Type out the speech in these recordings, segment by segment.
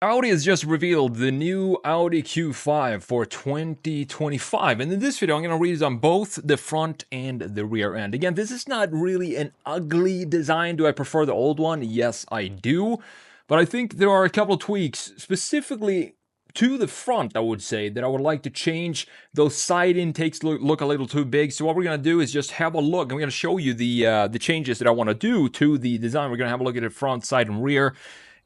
Audi has just revealed the new Audi Q5 for 2025, and in this video I'm going to redesign both the front and the rear end. Again, this is not really an ugly design. Do I prefer the old one? Yes, I do, but I think there are a couple of tweaks, specifically to the front, I would say, that I would like to change. Those side intakes look a little too big, so what we're going to do is just have a look. I'm going to show you the changes that I want to do to the design. We're going to have a look at the front, side, and rear,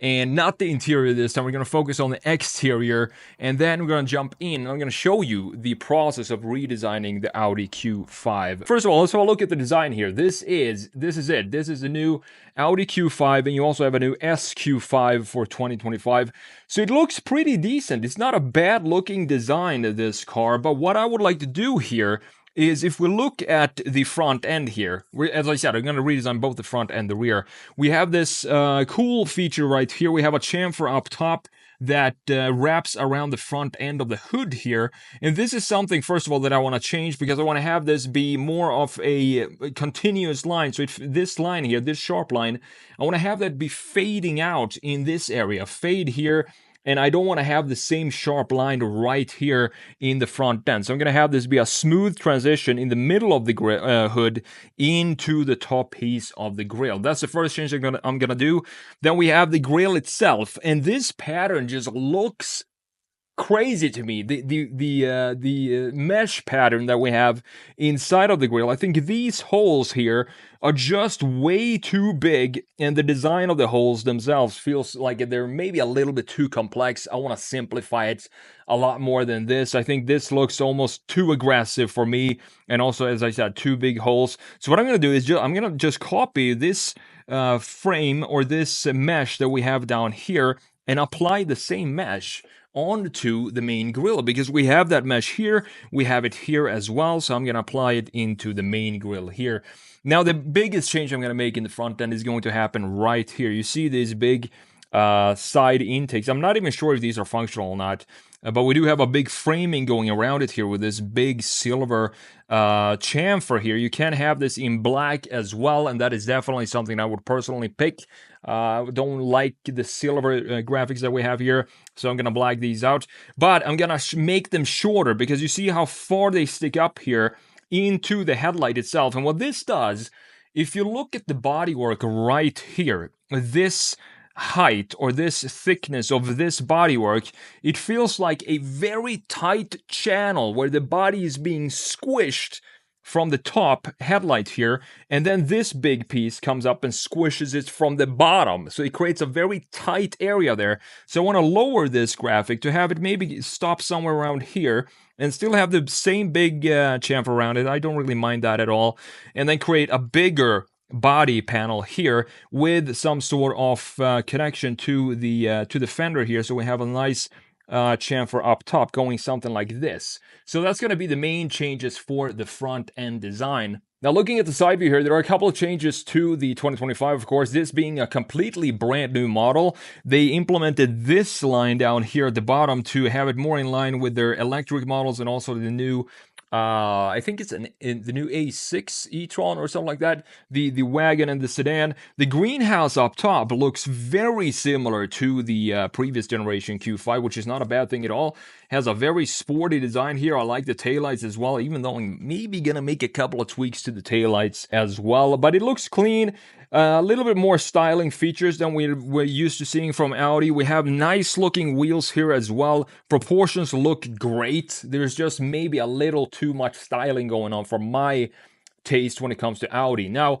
and not the interior this time. We're going to focus on the exterior, and then we're going to jump in, and I'm going to show you the process of redesigning the Audi Q5. First of all, let's have a look at the design here. This is it. This is the new Audi Q5, and you also have a new SQ5 for 2025. So it looks pretty decent. It's not a bad looking design of this car, but what I would like to do here is, if we look at the front end here, as I said, I'm going to redesign both the front and the rear. We have this cool feature right here. We have a chamfer up top that wraps around the front end of the hood here. And this is something, first of all, that I want to change, because I want to have this be more of a continuous line. So this line here, this sharp line, I want to have that be fading out in this area. Fade here. And I don't want to have the same sharp line right here in the front end. So I'm going to have this be a smooth transition in the middle of the hood into the top piece of the grille. That's the first change I'm gonna do. Then we have the grille itself, and this pattern just looks crazy to me. The mesh pattern that we have inside of the grille, I think these holes here are just way too big, and the design of the holes themselves feels like they're maybe a little bit too complex. I want to simplify it a lot more than this. I think this looks almost too aggressive for me, and also, as I said, two big holes. So what I'm going to do is I'm going to just copy this frame, or this mesh that we have down here, and apply the same mesh onto the main grille, because we have that mesh here, we have it here as well. So I'm going to apply it into the main grille here. Now the biggest change I'm going to make in the front end is going to happen right here. You see these big side intakes. I'm not even sure if these are functional or not, but we do have a big framing going around it here with this big silver chamfer here. You can have this in black as well, and that is definitely something I would personally pick. Don't like the silver graphics that we have here, so I'm gonna black these out. But I'm gonna make them shorter, because you see how far they stick up here into the headlight itself. And what this does, if you look at the bodywork right here, this height or this thickness of this bodywork, it feels like a very tight channel where the body is being squished from the top headlight here, and then this big piece comes up and squishes it from the bottom. So it creates a very tight area there. So I want to lower this graphic to have it maybe stop somewhere around here and still have the same big chamfer around it. I don't really mind that at all. And then create a bigger body panel here with some sort of connection to the fender here. So we have a nice chamfer up top going something like this. So that's going to be the main changes for the front end design. Now, looking at the side view here, there are a couple of changes to the 2025, of course. This being a completely brand new model, they implemented this line down here at the bottom to have it more in line with their electric models, and also the new I think it's the new A6 e-tron or something like that, the wagon and the sedan. The greenhouse up top looks very similar to the previous generation Q5, which is not a bad thing at all. Has a very sporty design here. I like the taillights as well, even though I'm maybe gonna make a couple of tweaks to the taillights as well. But it looks clean. A little bit more styling features than we're used to seeing from Audi. We have nice looking wheels here as well. Proportions look great. There's just maybe a little too much styling going on for my taste when it comes to Audi. Now,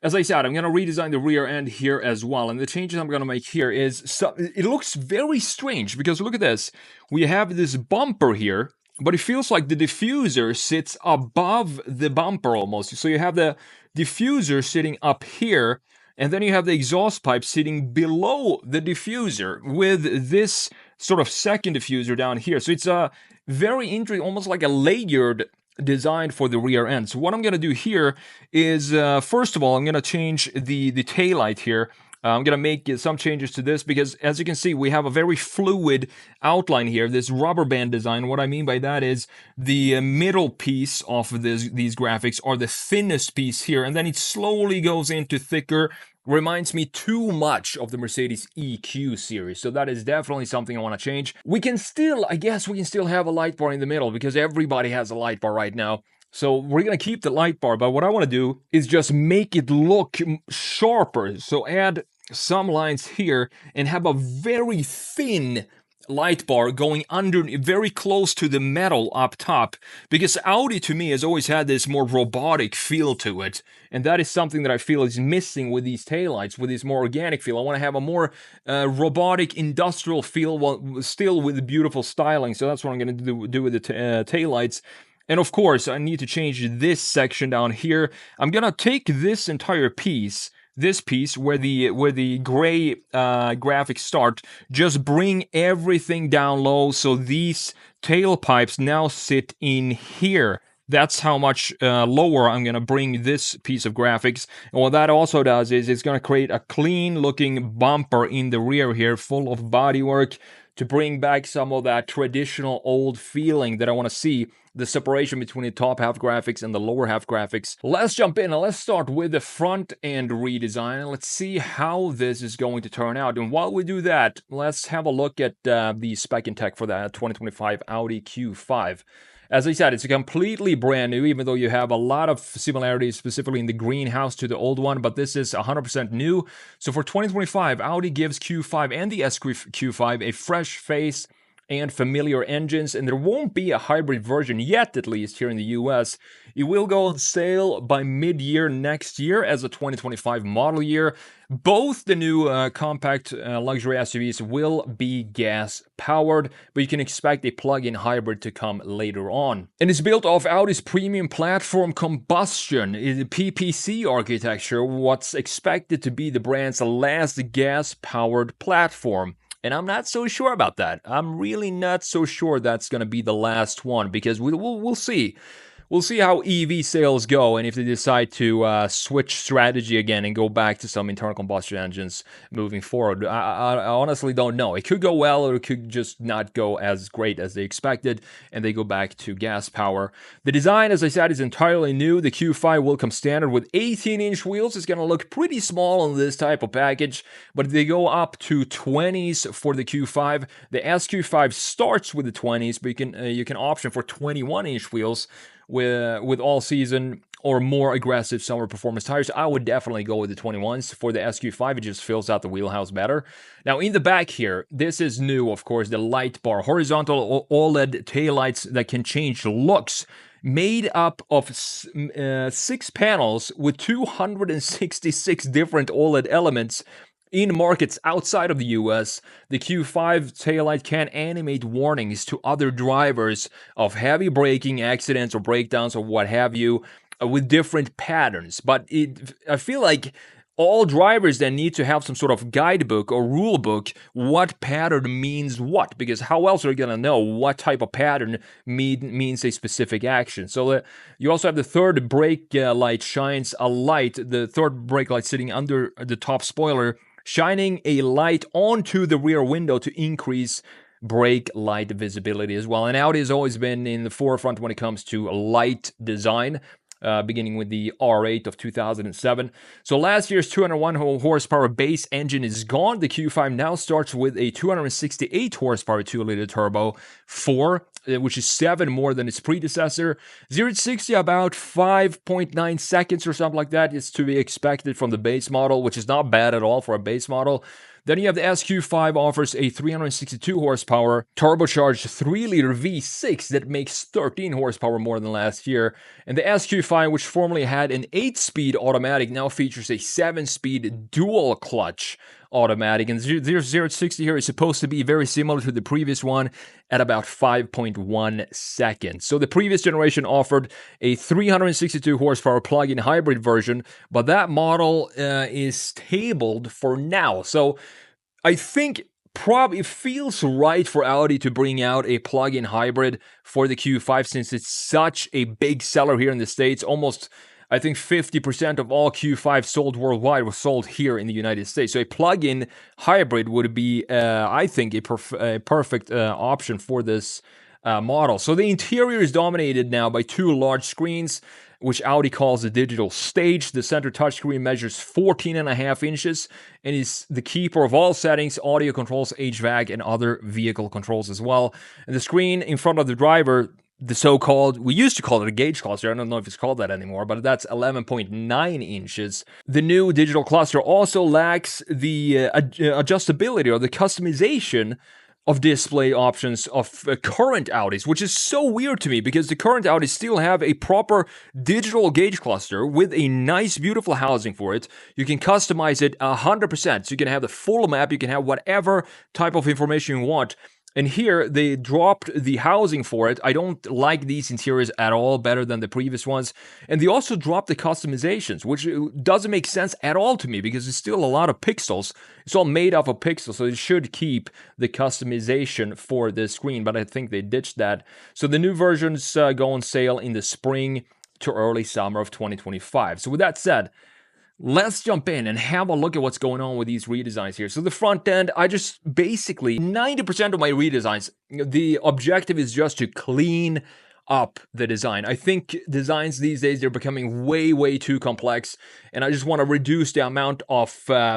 as I said, I'm going to redesign the rear end here as well. And the changes I'm going to make here is, it looks very strange, because look at this. We have this bumper here, but it feels like the diffuser sits above the bumper almost. So you have the diffuser sitting up here, and then you have the exhaust pipe sitting below the diffuser with this sort of second diffuser down here. So it's a very interesting, almost like a layered design for the rear end. So what I'm going to do here is, first of all, I'm going to change the taillight here. I'm going to make some changes to this because, as you can see, we have a very fluid outline here, this rubber band design. What I mean by that is the middle piece of these graphics are the thinnest piece here, and then it slowly goes into thicker. Reminds me too much of the Mercedes EQ series, so that is definitely something I want to change. I guess we can still have a light bar in the middle because everybody has a light bar right now. So we're going to keep the light bar, but what I want to do is just make it look sharper. So add some lines here and have a very thin light bar going under, very close to the metal up top, because Audi to me has always had this more robotic feel to it, and that is something that I feel is missing with these taillights, with this more organic feel. I want to have a more robotic industrial feel while still with beautiful styling, so that's what I'm going to do with the taillights. And of course, I need to change this section down here. I'm gonna take this entire piece, this piece where the gray graphics start, just bring everything down low so these tailpipes now sit in here. That's how much lower I'm going to bring this piece of graphics. And what that also does is it's going to create a clean looking bumper in the rear here, full of bodywork, to bring back some of that traditional old feeling that I want to see, the separation between the top half graphics and the lower half graphics. Let's jump in and let's start with the front end redesign. Let's see how this is going to turn out. And while we do that, let's have a look at the spec and tech for that 2025 Audi Q5. As I said, it's a completely brand new, even though you have a lot of similarities, specifically in the greenhouse to the old one, but this is 100% new. So for 2025, Audi gives Q5 and the SQ5 a fresh face and familiar engines, and there won't be a hybrid version yet, at least here in the US. It will go on sale by mid-year next year as a 2025 model year. Both the new compact luxury SUVs will be gas-powered, but you can expect a plug-in hybrid to come later on. And it's built off Audi's premium platform combustion, PPC architecture, what's expected to be the brand's last gas-powered platform. And I'm not so sure about that. I'm really not so sure that's going to be the last one, because we'll see. We'll see how EV sales go, and if they decide to switch strategy again and go back to some internal combustion engines moving forward. I honestly don't know. It could go well, or it could just not go as great as they expected, and they go back to gas power. The design, as I said, is entirely new. The Q5 will come standard with 18-inch wheels. It's going to look pretty small on this type of package, but they go up to 20s for the Q5. The SQ5 starts with the 20s, but you can option for 21-inch wheels with all season or more aggressive summer performance tires. I would definitely go with the 21s. For the SQ5, it just fills out the wheelhouse better. Now in the back here, this is new, of course, the light bar, horizontal OLED taillights that can change looks, made up of 6 panels with 266 different OLED elements. In markets outside of the US, the Q5 taillight can animate warnings to other drivers of heavy braking, accidents, or breakdowns, or what have you, with different patterns. But I feel like all drivers then need to have some sort of guidebook or rule book, what pattern means what, because how else are you going to know what type of pattern means a specific action? So you also have the third brake light shines a light, the third brake light sitting under the top spoiler, shining a light onto the rear window to increase brake light visibility as well. And Audi has always been in the forefront when it comes to light design, beginning with the R8 of 2007. So last year's 201 horsepower base engine is gone. The Q5 now starts with a 268 horsepower 2-liter turbo 4, which is 7 more than its predecessor. 0-60 about 5.9 seconds or something like that is to be expected from the base model, which is not bad at all for a base model. Then you have the SQ5 offers a 362 horsepower turbocharged 3-liter V6 that makes 13 horsepower more than last year. And the SQ5, which formerly had an 8-speed automatic, now features a 7-speed dual clutch automatic. And 0-60 here is supposed to be very similar to the previous one at about 5.1 seconds. So the previous generation offered a 362 horsepower plug-in hybrid version, but that model is tabled for now. So I think probably it feels right for Audi to bring out a plug-in hybrid for the Q5, since it's such a big seller here in the States. Almost, I think 50% of all Q5 sold worldwide was sold here in the United States. So a plug-in hybrid would be, I think, a perfect option for this model. So the interior is dominated now by two large screens, which Audi calls the digital stage. The center touchscreen measures 14.5 inches and is the keeper of all settings, audio controls, HVAC, and other vehicle controls as well. And the screen in front of the driver, the so-called, we used to call it a gauge cluster, I don't know if it's called that anymore, but that's 11.9 inches. The new digital cluster also lacks the adjustability or the customization of display options of current Audis, which is so weird to me because the current Audis still have a proper digital gauge cluster with a nice, beautiful housing for it. You can customize it 100%. So you can have the full map, you can have whatever type of information you want. And here, they dropped the housing for it. I don't like these interiors at all, better than the previous ones. And they also dropped the customizations, which doesn't make sense at all to me because it's still a lot of pixels. It's all made up of pixels, so it should keep the customization for the screen, but I think they ditched that. So the new versions go on sale in the spring to early summer of 2025. So with that said, let's jump in and have a look at what's going on with these redesigns here. So the front end, I just basically, 90% of my redesigns, the objective is just to clean up the design. I think designs these days, they're becoming way, way too complex. And I just want to reduce the amount of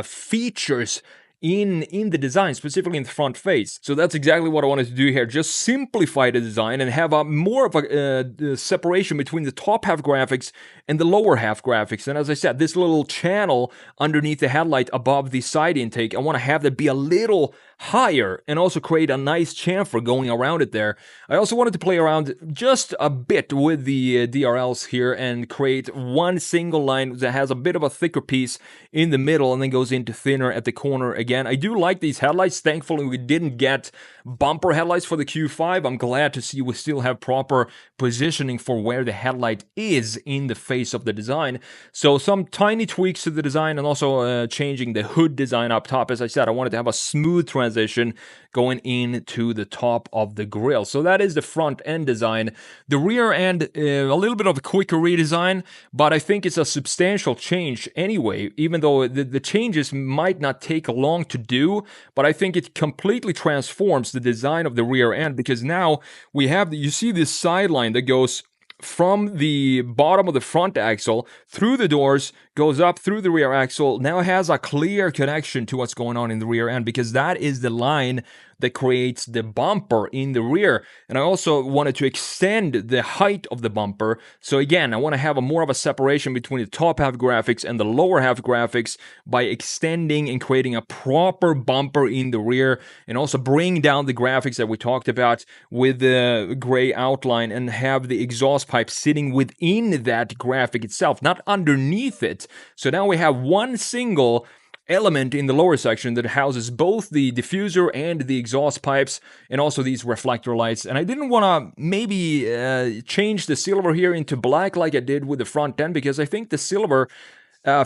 features in the design, specifically in the front face. So that's exactly what I wanted to do here. Just simplify the design and have a more of a separation between the top half graphics and the lower half graphics. And as I said, this little channel underneath the headlight above the side intake, I want to have that be a little higher and also create a nice chamfer going around it there. I also wanted to play around just a bit with the DRLs here and create one single line that has a bit of a thicker piece in the middle and then goes into thinner at the corner again. I do like these headlights. Thankfully, we didn't get bumper headlights for the Q5. I'm glad to see we still have proper positioning for where the headlight is in the face of the design. So some tiny tweaks to the design and also changing the hood design up top. As I said, I wanted to have a smooth transition going into the top of the grille. So that is the front end design. The rear end, a little bit of a quicker redesign, but I think it's a substantial change anyway, even though the changes might not take long to do, but I think it completely transforms the design of the rear end because now we have, you see this sideline that goes from the bottom of the front axle through the doors, goes up through the rear axle, now has a clear connection to what's going on in the rear end because that is the line that creates the bumper in the rear. And I also wanted to extend the height of the bumper. So again, I want to have more of a separation between the top half graphics and the lower half graphics by extending and creating a proper bumper in the rear and also bring down the graphics that we talked about with the gray outline and have the exhaust pipe sitting within that graphic itself, not underneath it. So now we have one single element in the lower section that houses both the diffuser and the exhaust pipes and also these reflector lights. And I didn't want to maybe change the silver here into black like I did with the front end because I think the silver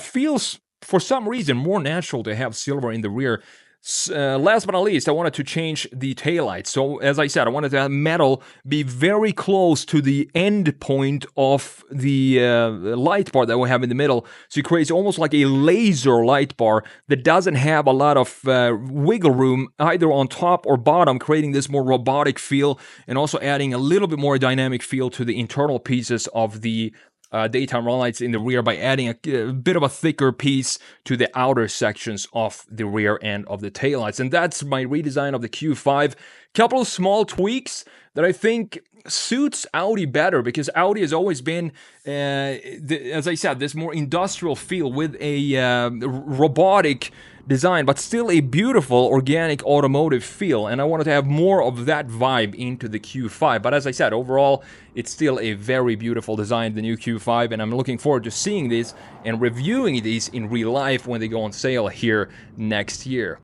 feels for some reason more natural to have silver in the rear. Last but not least, I wanted to change the taillights. So as I said, I wanted to have metal be very close to the end point of the light bar that we have in the middle. So it creates almost like a laser light bar that doesn't have a lot of wiggle room either on top or bottom, creating this more robotic feel and also adding a little bit more dynamic feel to the internal pieces of the daytime run lights in the rear by adding a bit of a thicker piece to the outer sections of the rear end of the taillights. And that's my redesign of the Q5. Couple of small tweaks that I think suits Audi better because Audi has always been, as I said, this more industrial feel with a robotic design, but still a beautiful organic automotive feel. And I wanted to have more of that vibe into the Q5. But as I said, overall, it's still a very beautiful design, the new Q5. And I'm looking forward to seeing these and reviewing these in real life when they go on sale here next year.